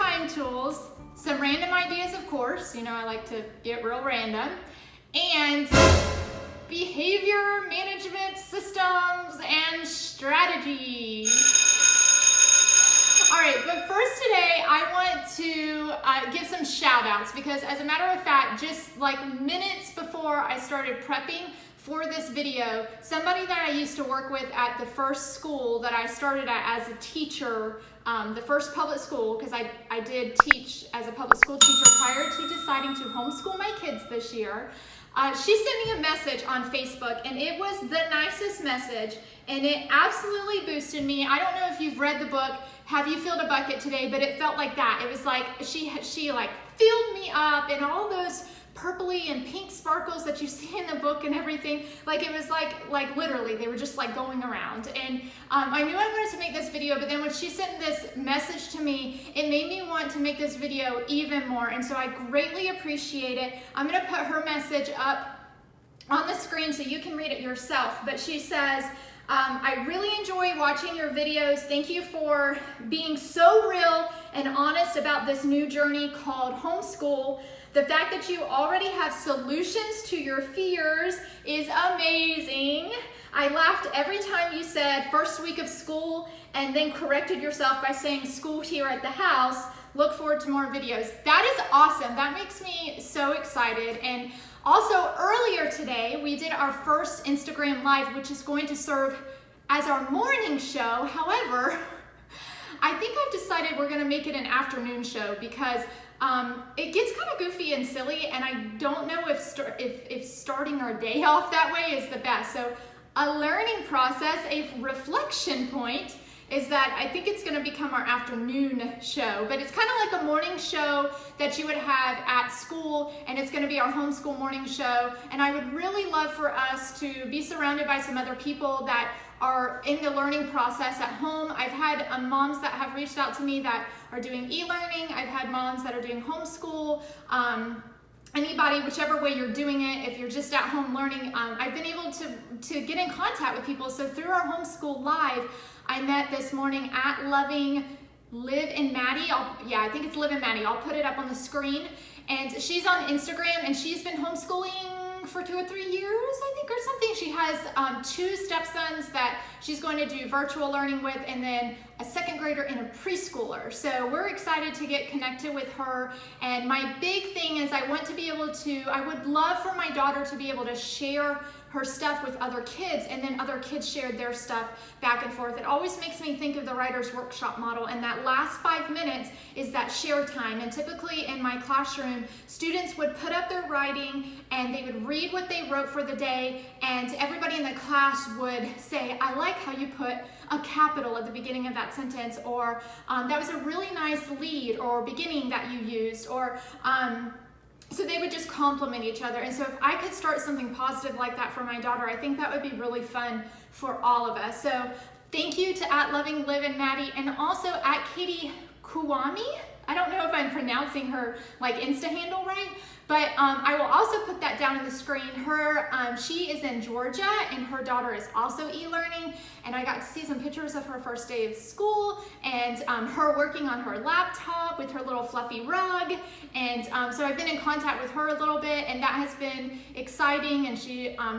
time tools, some random ideas, of course, you know, I like to get real random, and behavior management systems and strategies. All right, but first today, I want to give some shout outs because as a matter of fact, just like minutes before I started prepping for this video, somebody that I used to work with at the first school that I started at as a teacher, the first public school, because I did teach as a public school teacher prior to deciding to homeschool my kids this year. She sent me a message on Facebook, and it was the nicest message, and it absolutely boosted me. I don't know if you've read the book, Have You Filled a Bucket Today, but it felt like that. It was like she like filled me up, and all those purpley and pink sparkles that you see in the book and everything, like it was like literally they were just like going around. And I knew I wanted to make this video, but then when she sent this message to me, it made me want to make this video even more, and so I greatly appreciate it. I'm gonna put her message up on the screen so you can read it yourself, but she says, I really enjoy watching your videos. Thank you for being so real and honest about this new journey called homeschool. The fact that you already have solutions to your fears is amazing. I laughed every time you said first week of school and then corrected yourself by saying school here at the house. Look forward to more videos. That is awesome. That makes me so excited. And also earlier today, we did our first Instagram Live, which is going to serve as our morning show. However, I think I've decided we're gonna make it an afternoon show because it gets kind of goofy and silly, and I don't know if starting our day off that way is the best. So a learning process, a reflection point, is that I think it's gonna become our afternoon show, but it's kind of like a morning show that you would have at school, and it's gonna be our homeschool morning show. And I would really love for us to be surrounded by some other people that are in the learning process at home. I've had moms that have reached out to me that are doing e-learning. I've had moms that are doing homeschool. Anybody, whichever way you're doing it, if you're just at home learning, I've been able to get in contact with people. So through our homeschool live, I met this morning at Live in Maddie. I think it's Live in Maddie. I'll put it up on the screen. And she's on Instagram, and she's been homeschooling for 2 or 3 years, I think, or something. She has 2 stepsons that she's going to do virtual learning with, and then a 2nd grader and a preschooler. So we're excited to get connected with her. And my big thing is I would love for my daughter to be able to share her stuff with other kids, and then other kids shared their stuff back and forth. It always makes me think of the writer's workshop model, and that last 5 minutes is that share time. And typically in my classroom, students would put up their writing and they would read what they wrote for the day, and everybody in the class would say, I like how you put a capital at the beginning of that sentence, or that was a really nice lead or beginning that you used, or so they would just compliment each other. And so if I could start something positive like that for my daughter, I think that would be really fun for all of us. So thank you to @Loving Live and Maddie, and also @Katie Kuwami. I don't know if I'm pronouncing her like Insta handle right, but I will also put that down on the screen. She is in Georgia, and her daughter is also e-learning, and I got to see some pictures of her first day of school, and her working on her laptop with her little fluffy rug, and so I've been in contact with her a little bit, and that has been exciting. And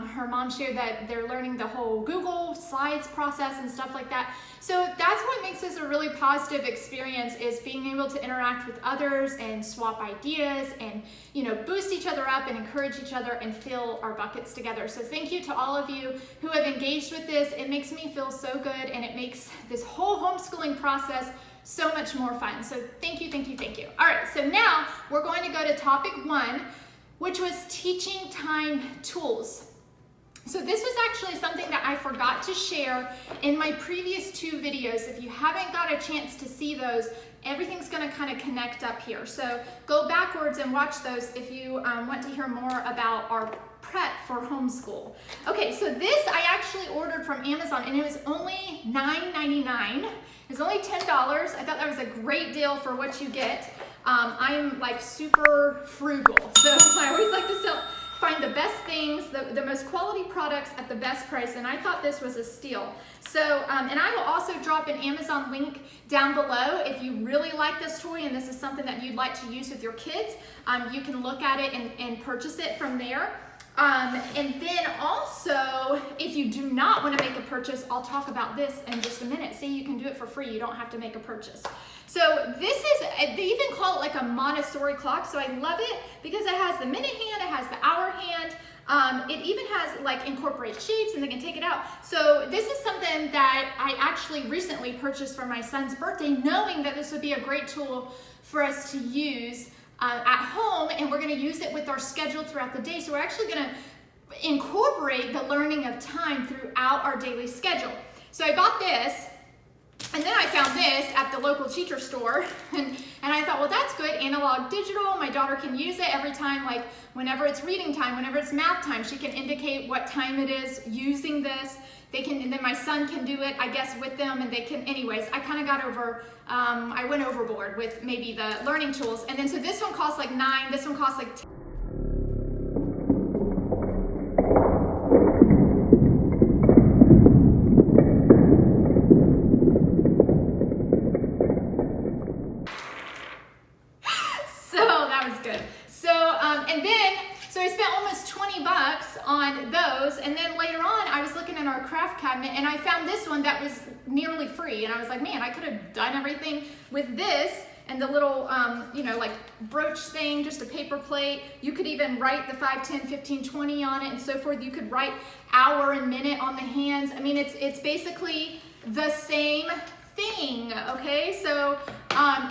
her mom shared that they're learning the whole Google Slides process and stuff like that. So that's what makes this a really positive experience, is being able to interact with others and swap ideas and, you know, boost each other up and encourage each other and fill our buckets together. So thank you to all of you who have engaged with this. It makes me feel so good, and it makes this whole homeschooling process so much more fun. So thank you, thank you, thank you. All right, so now we're going to go to topic 1, which was teaching time tools. So this was actually something that I forgot to share in my previous 2 videos. If you haven't got a chance to see those, everything's going to kind of connect up here. So go backwards and watch those if you want to hear more about our prep for homeschool. Okay, so this I actually ordered from Amazon, and it was only $9.99. It was only $10. I thought that was a great deal for what you get. I'm like super frugal, so I always like to find the best things things, the most quality products at the best price, and I thought this was a steal. So, and I will also drop an Amazon link down below if you really like this toy and this is something that you'd like to use with your kids. You can look at it and purchase it from there. And then also, if you do not want to make a purchase, I'll talk about this in just a minute. See, you can do it for free. You don't have to make a purchase. So this is, they even call it like a Montessori clock. So I love it because it has the minute hand, it has the hour hand. It even has like incorporate shapes and they can take it out. So this is something that I actually recently purchased for my son's birthday, knowing that this would be a great tool for us to use at home, and we're going to use it with our schedule throughout the day. So we're actually going to incorporate the learning of time throughout our daily schedule. So I bought this, and then I found this at the local teacher store, and I thought, well, that's good, analog digital. My daughter can use it every time, like whenever it's reading time, whenever it's math time, she can indicate what time it is using this. They can, and then my son can do it, I guess, with them, and they can, anyways, I kind of got over, I went overboard with maybe the learning tools. And then, so this one costs like $9, this one costs like $10. So I spent almost 20 bucks on those, and then later on I was looking in our craft cabinet and I found this one that was nearly free, and I was like, man, I could have done everything with this and the little, you know, like brooch thing, just a paper plate. You could even write the 5, 10, 15, 20 on it and so forth. You could write hour and minute on the hands. I mean, it's basically the same thing, okay? So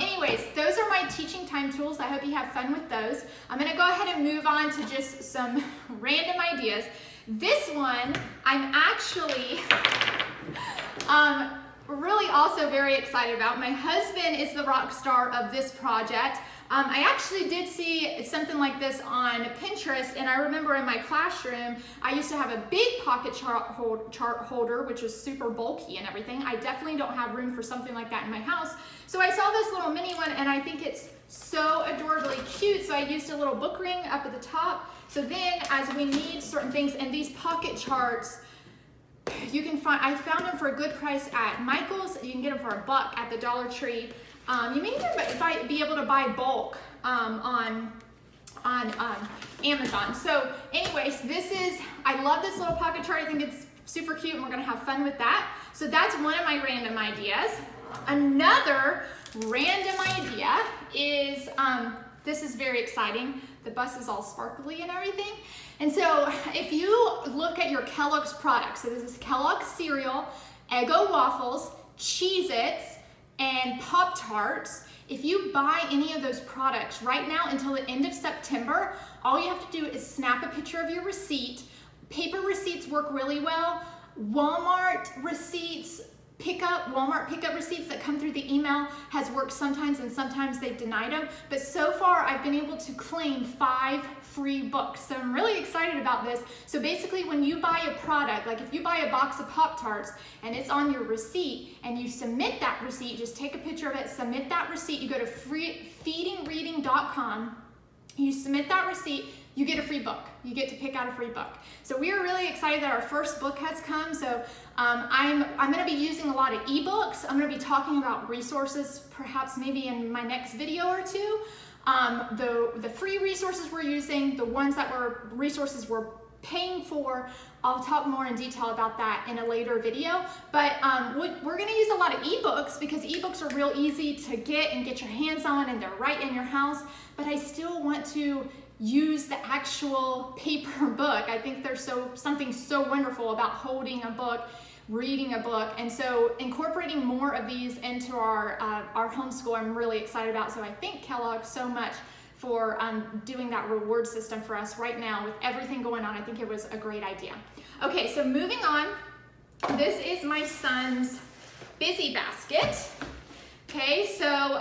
anyways, those are my teaching time tools. I hope you have fun with those. I'm gonna go ahead and move on to just some random ideas. This one, I'm actually really also very excited about. My husband is the rock star of this project. I actually did see something like this on Pinterest, and I remember in my classroom, I used to have a big pocket chart holder, which was super bulky and everything. I definitely don't have room for something like that in my house. So I saw this little mini one, and I think it's so adorably cute. So I used a little book ring up at the top. So then as we need certain things, and these pocket charts, you can find, I found them for a good price at Michael's. You can get them for $1 at the Dollar Tree. You may even be able to buy bulk on Amazon. So anyways, this is, I love this little pocket chart. I think it's super cute, and we're gonna have fun with that. So that's one of my random ideas. Another random idea is, this is very exciting. The bus is all sparkly and everything. And so if you look at your Kellogg's products, so this is Kellogg's cereal, Eggo waffles, Cheez-Its, and Pop-Tarts. If you buy any of those products right now until the end of September, all you have to do is snap a picture of your receipt. Paper receipts work really well. Walmart pickup receipts that come through the email has worked sometimes, and sometimes they've denied them. But so far, I've been able to claim 5 free books. So I'm really excited about this. So basically, when you buy a product, like if you buy a box of Pop-Tarts and it's on your receipt and you submit that receipt, just take a picture of it, submit that receipt, you go to feedingreading.com, you submit that receipt, you get a free book. You get to pick out a free book. So we are really excited that our first book has come. So I'm going to be using a lot of ebooks. I'm going to be talking about resources, perhaps maybe in my next video or two. The free resources we're using, the ones that resources we're paying for, I'll talk more in detail about that in a later video. But we're going to use a lot of ebooks because ebooks are real easy to get and get your hands on, and they're right in your house. But I still want to use the actual paper book. I think there's something so wonderful about holding a book, reading a book, and so incorporating more of these into our homeschool, I'm really excited about. So I thank Kellogg so much for doing that reward system for us right now with everything going on. I think it was a great idea. Okay, so moving on, this is my son's busy basket. Okay, so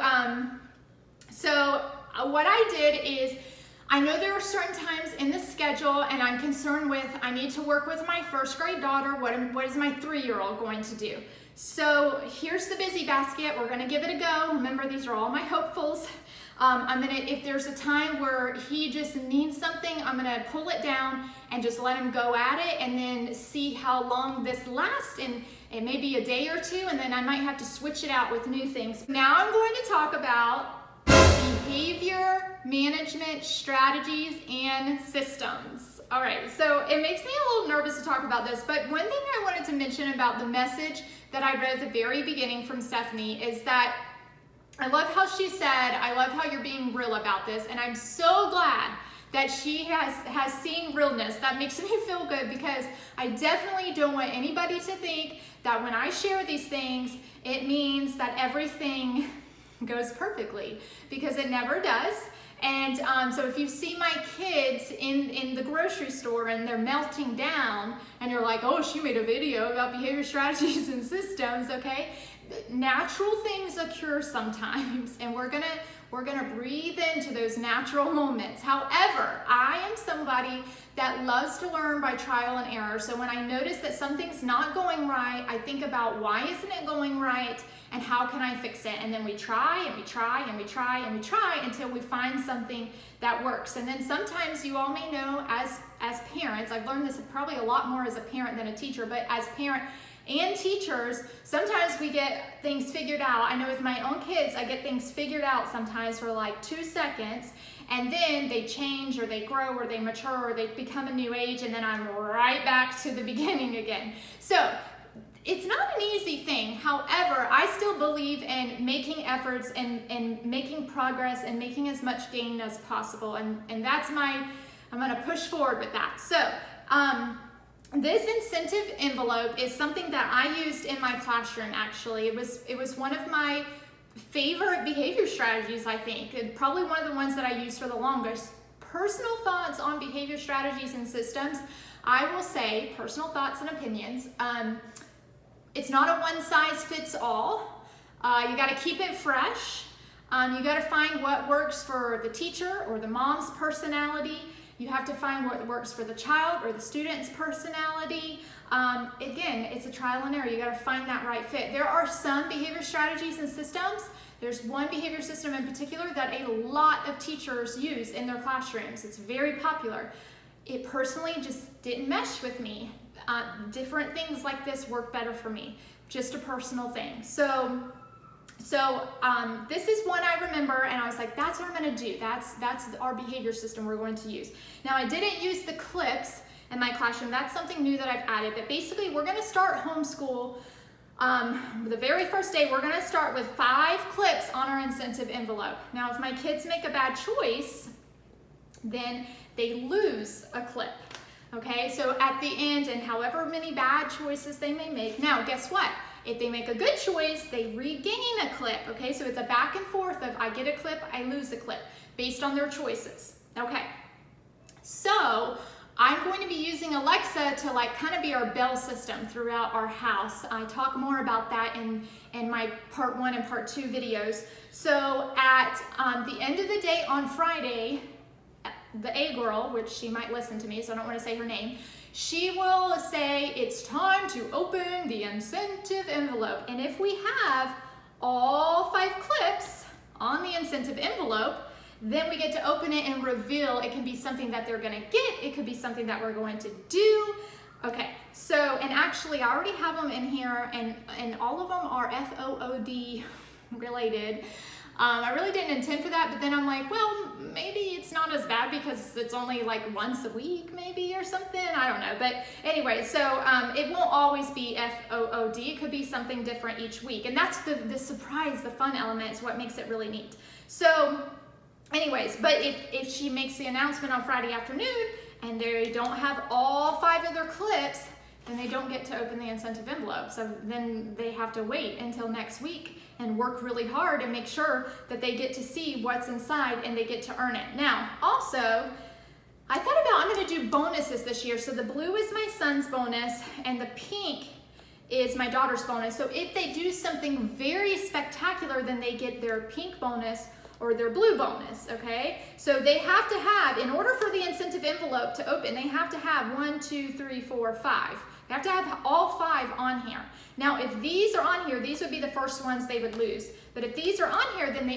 what I did is, I know there are certain times in the schedule, and I'm concerned with, I need to work with my first grade daughter. What is my 3-year-old going to do? So here's the busy basket. We're going to give it a go. Remember, these are all my hopefuls. If there's a time where he just needs something, I'm gonna pull it down and just let him go at it and then see how long this lasts, and it may be a day or two, and then I might have to switch it out with new things. Now I'm going to talk about behavior management strategies and systems. All right, so it makes me a little nervous to talk about this, but one thing I wanted to mention about the message that I read at the very beginning from Stephanie is that I love how she said, I love how you're being real about this, and I'm so glad that she has seen realness. That makes me feel good, because I definitely don't want anybody to think that when I share these things, it means that everything goes perfectly, because it never does. And so if you see my kids in the grocery store and they're melting down and you're like, oh, she made a video about behavior strategies and systems, okay? Natural things occur sometimes, and we're gonna breathe into those natural moments. However, I am somebody that loves to learn by trial and error. So when I notice that something's not going right, I think about why isn't it going right and how can I fix it? And then we try and we try and we try and we try until we find something that works. And then sometimes, you all may know, as parents, I've learned this probably a lot more as a parent than a teacher, but as parent and teachers, sometimes we get things figured out. I know with my own kids, I get things figured out sometimes for like 2 seconds, and then they change or they grow or they mature or they become a new age, and then I'm right back to the beginning again. So it's not an easy thing. However, I still believe in making efforts and making progress and making as much gain as possible. And that's I'm gonna push forward with that. So, this incentive envelope is something that I used in my classroom, actually. It was one of my favorite behavior strategies, I think, and probably one of the ones that I used for the longest. Personal thoughts on behavior strategies and systems. I will say, personal thoughts and opinions. It's not a one-size-fits-all. You gotta keep it fresh. You gotta find what works for the teacher or the mom's personality. You have to find what works for the child or the student's personality. Again, it's a trial and error. You gotta find that right fit. There are some behavior strategies and systems. There's one behavior system in particular that a lot of teachers use in their classrooms. It's very popular. It personally just didn't mesh with me. Different things like this work better for me. Just a personal thing. So this is one I remember, and I was like, that's what I'm gonna do. That's our behavior system we're going to use. Now, I didn't use the clips in my classroom. That's something new that I've added, but basically we're gonna start homeschool. The very first day, we're gonna start with 5 clips on our incentive envelope. Now, if my kids make a bad choice, then they lose a clip. Okay, so at the end, and however many bad choices they may make, now guess what? If they make a good choice, they regain a clip, okay? So it's a back and forth of I get a clip, I lose a clip, based on their choices, okay? So I'm going to be using Alexa to like kind of be our bell system throughout our house. I talk more about that in my part 1 and part 2 videos. So at the end of the day on Friday, the A girl, which she might listen to me, so I don't want to say her name, she will say it's time to open the incentive envelope. And if we have all 5 clips on the incentive envelope, then we get to open it and reveal. It can be something that they're gonna get, it could be something that we're going to do. Okay, so, and actually I already have them in here, and all of them are FOOD related. I really didn't intend for that, but then I'm like, well, maybe it's not as bad because it's only like once a week maybe or something, I don't know. But anyway, so it won't always be FOOD, it could be something different each week. And that's the surprise, the fun element is what makes it really neat. So anyways, but if she makes the announcement on Friday afternoon and they don't have all 5 of their clips, then they don't get to open the incentive envelope. So then they have to wait until next week and work really hard and make sure that they get to see what's inside and they get to earn it. Now, also, I thought about, I'm gonna do bonuses this year. So the blue is my son's bonus and the pink is my daughter's bonus. So if they do something very spectacular, then they get their pink bonus or their blue bonus, okay? So they have to have, in order for the incentive envelope to open, they have to have 1, 2, 3, 4, 5. They have to have all 5 on here. Now, if these are on here, these would be the first ones they would lose. But if these are on here, then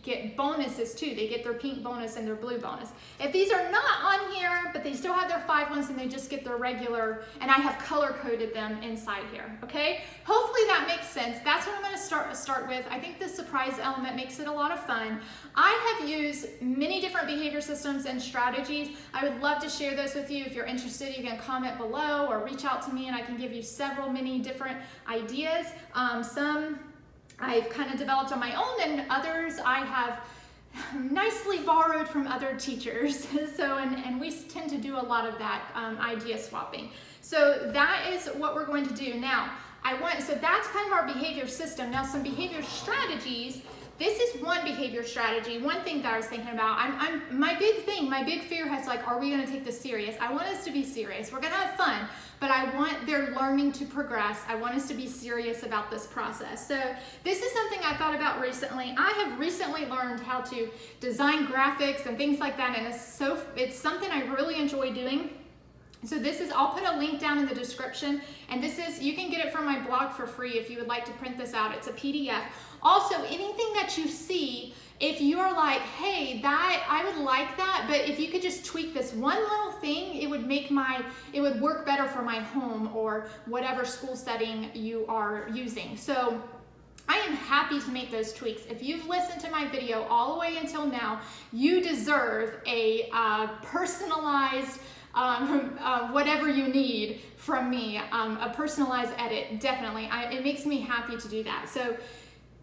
get bonuses too. They get their pink bonus and their blue bonus. If these are not on here, but they still have their 5 ones and they just get their regular, and I have color coded them inside here, okay? Hopefully that makes sense. That's what I'm gonna start with. I think the surprise element makes it a lot of fun. I have used many different behavior systems and strategies. I would love to share those with you. If you're interested, you can comment below or reach out to me and I can give you many different ideas. Some I've kind of developed on my own, and others I have nicely borrowed from other teachers. So, and we tend to do a lot of that idea swapping. So that is what we're going to do. Now, so that's kind of our behavior system. Now, some behavior strategies. This is one behavior strategy. One thing that I was thinking about, my big fear has like, are we gonna take this serious? I want us to be serious. We're gonna have fun, but I want their learning to progress. I want us to be serious about this process. So this is something I thought about recently. I have recently learned how to design graphics and things like that, and it's something I really enjoy doing. So I'll put a link down in the description, and you can get it from my blog for free if you would like to print this out. It's a PDF. Also, anything that you see, if you're like, hey, I would like that, but if you could just tweak this one little thing, it would work better for my home or whatever school setting you are using. So I am happy to make those tweaks. If you've listened to my video all the way until now, you deserve a personalized whatever you need from me, a personalized edit, definitely. It makes me happy to do that.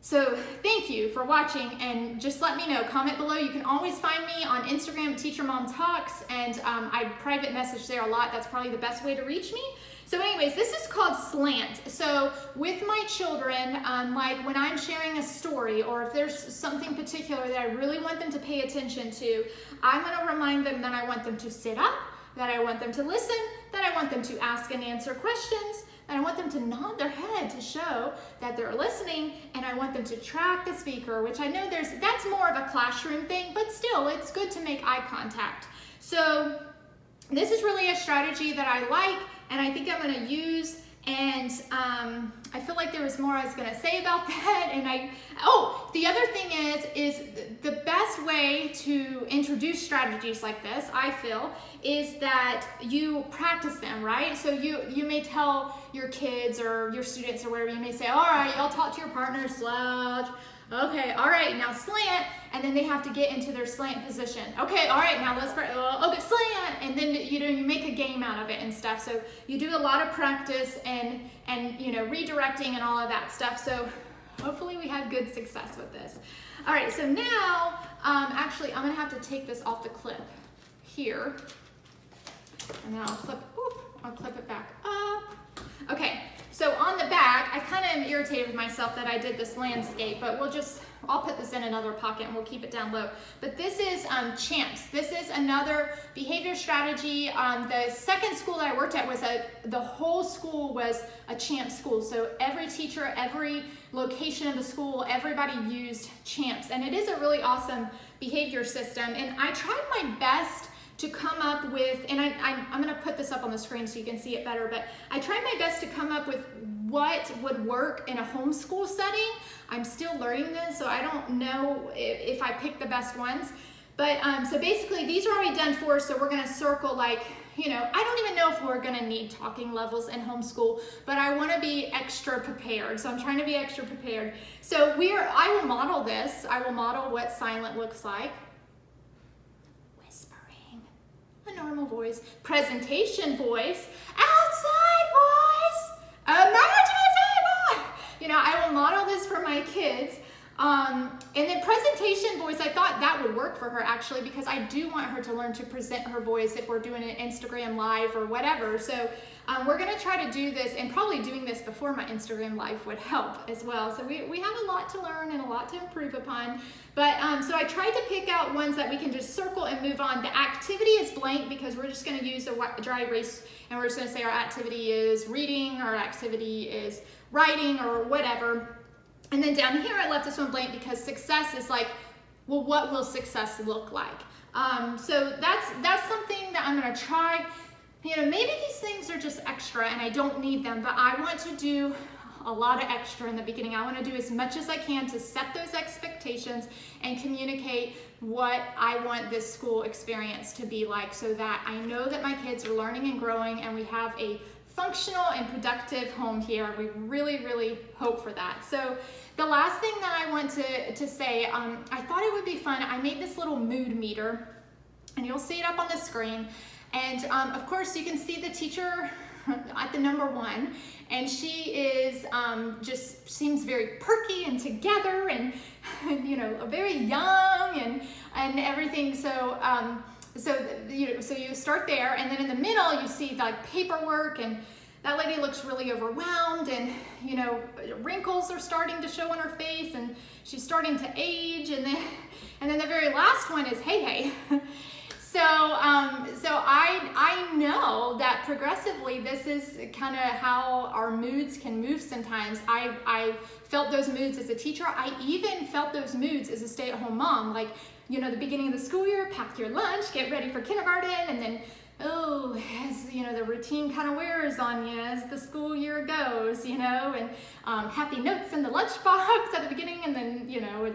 So thank you for watching, and just let me know, comment below. You can always find me on Instagram, Teacher Mom Talks, and I private message there a lot. That's probably the best way to reach me. So anyways, this is called slant. So with my children, like when I'm sharing a story, or if there's something particular that I really want them to pay attention to, I'm gonna remind them that I want them to sit up, that I want them to listen, that I want them to ask and answer questions, and I want them to nod their head to show that they're listening, and I want them to track the speaker, which I know that's more of a classroom thing, but still, it's good to make eye contact. So this is really a strategy that I like, and I think I'm gonna use, and I feel like there was more I was gonna say about that, and the other thing is the best way to introduce strategies like this, I feel, is that you practice them, right? So you may tell your kids or your students or wherever, you may say, all right, y'all talk to your partner, slouch. Okay, all right, now slant, and then they have to get into their slant position. Okay, all right, now let's, okay, slant, and then you make a game out of it and stuff. So you do a lot of practice and redirecting and all of that stuff. So hopefully we have good success with this. All right, so now, actually, I'm gonna have to take this off the clip here, and then I'll clip it back up. Okay. So on the back, I kind of am irritated with myself that I did this landscape, but I'll put this in another pocket and we'll keep it down low. But this is CHAMPS. This is another behavior strategy. The second school that I worked at the whole school was a CHAMPS school. So every teacher, every location of the school, everybody used CHAMPS. And it is a really awesome behavior system. And I tried my best to come up with, and I'm gonna put this up on the screen so you can see it better, but I tried my best to come up with what would work in a homeschool setting. I'm still learning this, so I don't know if I picked the best ones. But so basically these are already done for us, so we're gonna circle like, I don't even know if we're gonna need talking levels in homeschool, but I wanna be extra prepared. So I'm trying to be extra prepared. So I will model this. I will model what silent looks like. A normal voice, presentation voice, outside voice, imaginative voice. I will model this for my kids. And then presentation voice, I thought that would work for her actually, because I do want her to learn to present her voice if we're doing an Instagram live or whatever. So we're gonna try to do this, and probably doing this before my Instagram live would help as well. So we have a lot to learn and a lot to improve upon. But so I tried to pick out ones that we can just circle and move on. The activity is blank because we're just gonna use a dry erase, and we're just gonna say our activity is reading, our activity is writing, or whatever. And then down here I left this one blank because success is like, well, what will success look like? So that's something that I'm gonna try. Maybe these things are just extra and I don't need them, but I want to do a lot of extra in the beginning. I want to do as much as I can to set those expectations and communicate what I want this school experience to be like, so that I know that my kids are learning and growing and we have a functional and productive home here. We really, really hope for that. So the last thing that I want to say, I thought it would be fun. I made this little mood meter, and you'll see it up on the screen. And of course, you can see the teacher at the number 1, and she is just seems very perky and together, and you know, very young and everything. So so you start there, and then in the middle you see like paperwork, and that lady looks really overwhelmed, and you know, wrinkles are starting to show on her face, and she's starting to age, and then the very last one is hey. So I know that progressively this is kind of how our moods can move sometimes. I felt those moods as a teacher. I even felt those moods as a stay-at-home mom. Like, you know, the beginning of the school year, pack your lunch, get ready for kindergarten, and then, as you know, the routine kind of wears on you as the school year goes, you know, and happy notes in the lunchbox at the beginning, and then, you know,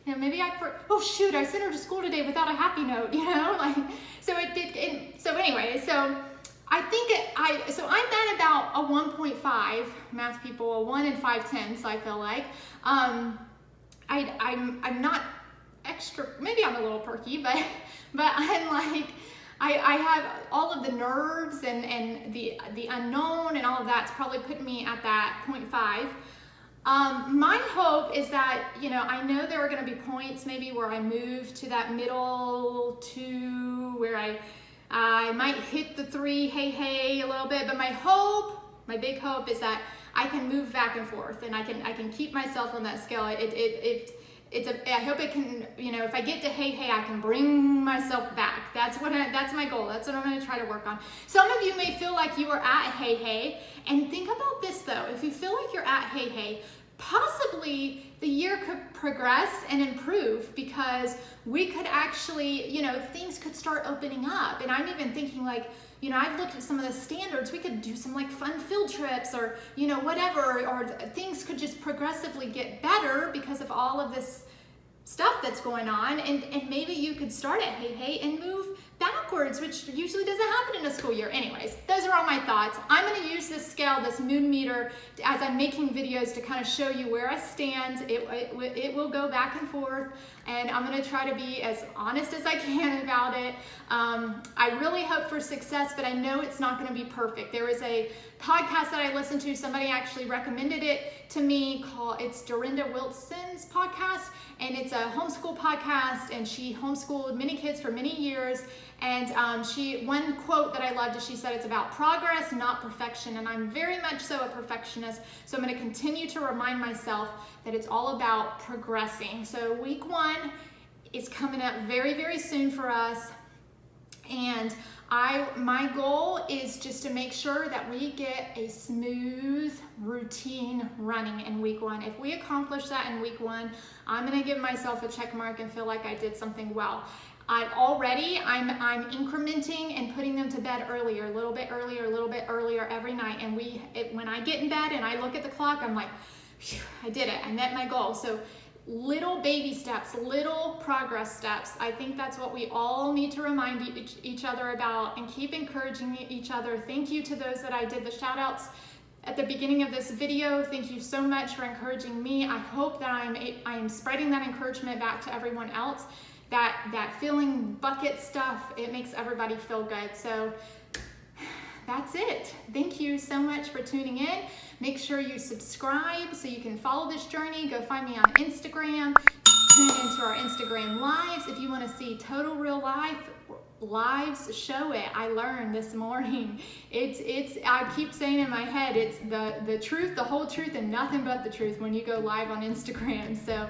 you know, maybe oh shoot, I sent her to school today without a happy note, you know, like, so anyway, so I think so I'm at about a 1.5, math people, a 1 and 5/10, I feel like. I'm not extra, maybe I'm a little perky, but I'm like, I have all of the nerves and the unknown and all of that's probably putting me at that 0.5. My hope is that, you know, I know there are going to be points maybe where I move to that middle 2, where I might hit the 3, hey a little bit, but my big hope is that I can move back and forth, and I can keep myself on that scale. I hope it can, you know, if I get to hey, I can bring myself back. That's my goal. That's what I'm going to try to work on. Some of you may feel like you are at hey, and think about this though. If you feel like you're at hey, possibly the year could progress and improve, because we could actually, you know, things could start opening up. And I'm even thinking like, you know, I've looked at some of the standards. We could do some like fun field trips, or, you know, whatever, or things could just progressively get better because of all of this stuff that's going on. And maybe you could start at hey and move backwards, which usually doesn't happen in a school year. Anyways, those are all my thoughts. I'm going to use this scale, this mood meter, as I'm making videos to kind of show you where I stand. It will go back and forth, and I'm going to try to be as honest as I can about it. I really hope for success, but I know it's not going to be perfect. There is a podcast that I listened to, somebody actually recommended it to me, it's Dorinda Wilson's podcast, and it's a homeschool podcast, and she homeschooled many kids for many years. And one quote that I loved is she said, it's about progress, not perfection. And I'm very much so a perfectionist. So I'm going to continue to remind myself that it's all about progressing. So week 1 is coming up very, very soon for us. And my goal is just to make sure that we get a smooth routine running in week 1. If we accomplish that in week 1, I'm going to give myself a check mark and feel like I did something well. I'm incrementing and putting them to bed earlier, a little bit earlier every night. And when I get in bed and I look at the clock, I'm like, phew, I did it. I met my goal. So little baby steps, little progress steps. I think that's what we all need to remind each other about, and keep encouraging each other. Thank you to those that I did the shout outs at the beginning of this video. Thank you so much for encouraging me. I hope that I am spreading that encouragement back to everyone else. That filling bucket stuff, it makes everybody feel good. So that's it. Thank you so much for tuning in. Make sure you subscribe so you can follow this journey. Go find me on Instagram. Tune into our Instagram lives. If you want to see total real life lives, show it. I learned this morning. I keep saying in my head, it's the truth, the whole truth, and nothing but the truth when you go live on Instagram. So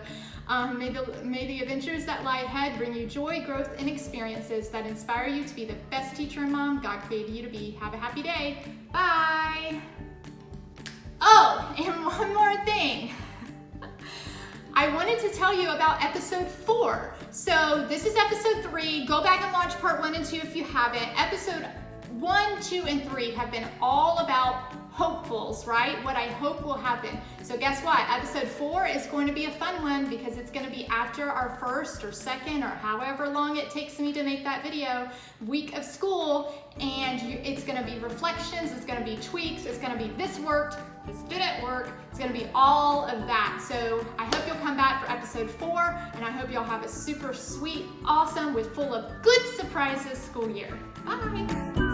may the adventures that lie ahead bring you joy, growth, and experiences that inspire you to be the best teacher and mom God created you to be. Have a happy day. Bye. Oh, and one more thing. I wanted to tell you about episode 4. So this is episode 3. Go back and watch part 1 and 2 if you haven't. Episode 1, 2, and 3 have been all about hopefuls, right? What I hope will happen. So guess what? Episode 4 is going to be a fun one because it's going to be after our first or second or however long it takes me to make that video week of school, and it's going to be reflections, it's going to be tweaks, it's going to be this worked, this didn't work, it's going to be all of that. So I hope you'll come back for episode 4, and I hope y'all have a super sweet, awesome, with full of good surprises school year. Bye!